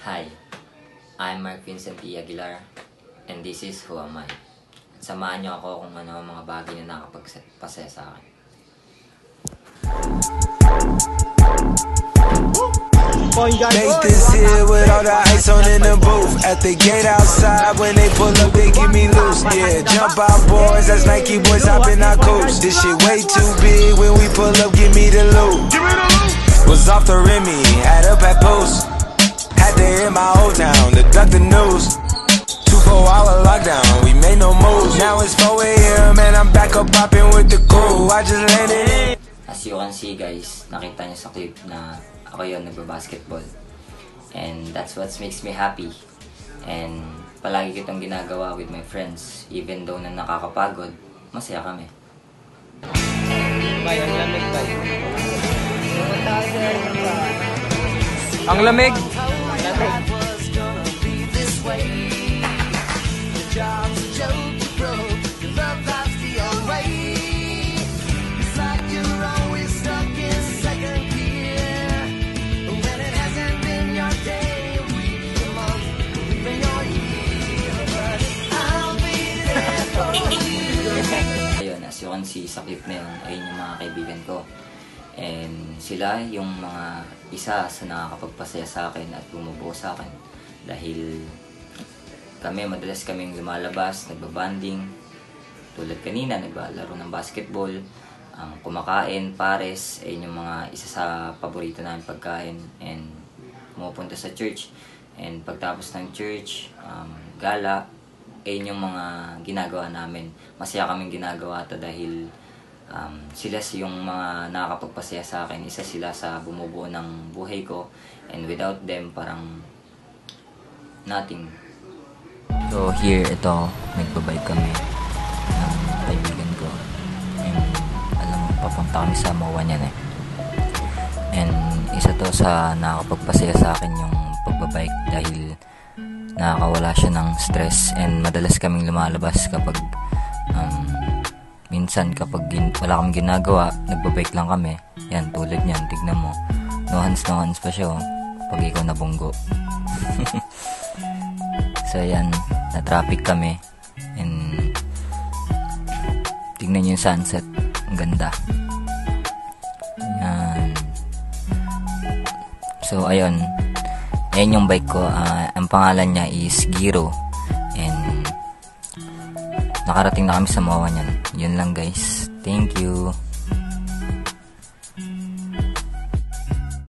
Hi, I'm Mark Vincent E. Aguilar, and this is Who Am I? Samahan niyo ako kung ano ang mga bagay na nakapagpasaya sa akin. Make this here with all the ice on in the booth. At the gate outside, when they pull up, they give me loose. Yeah, jump out, boys. That's Nike boys hopping our coast. This shit way too big. When we pull up, give me the loot. Was off the Remy, had up at post. Had to hit my old town to duck the news. 2-4-hour lockdown, we made no moves. Now it's 4 a.m. and I'm back up popping with the crew. I just landed in. As you can see guys, nakita niyo sa clip na ako yun nagbabasketball. And that's what makes me happy. And palagi kitong ginagawa with my friends. Even though na nakakapagod, masaya kami. Bay, ang lamig, bay. Ang lamig! Lamig. Ayun, as you can see sa clip na yun, ayun yung mga kaibigan ko. And sila yung mga isa sa nakakapagpasaya sa akin at bumubuo sa akin. Dahil madalas kaming lumalabas, nagbabanding. Tulad kanina, naglalaro ng basketball, kumakain, pares, ayun yung mga isa sa paborito namin pagkain. And pumupunta sa church. And pagtapos ng church, gala, ayun yung mga ginagawa namin. Masaya kaming ginagawa ito dahil sila yung mga nakakapagpasaya sa akin. Isa sila sa bumubuo ng buhay ko. And without them, parang nothing. So here, ito, nagbabike kami ng kaibigan ko. And alam mo, papunta kami sa Mawa niyan eh. And isa to sa nakakapagpasaya sa akin yung pagbabike dahil nakakawala siya ng stress. And madalas kaming lumalabas kapag minsan kapag wala kaming ginagawa, nagbabike lang kami. Yan, tulad niyan, tignan mo. No hands pa siya, oh, pag ikaw nabunggo. So yan, na-traffic kami. And tignan niyo yung sunset. Ang ganda. Yan. So ayun. Ayan yung bike ko. Ang pangalan niya is Giro. And nakarating na kami sa Mawa niyan. Yun lang guys. Thank you.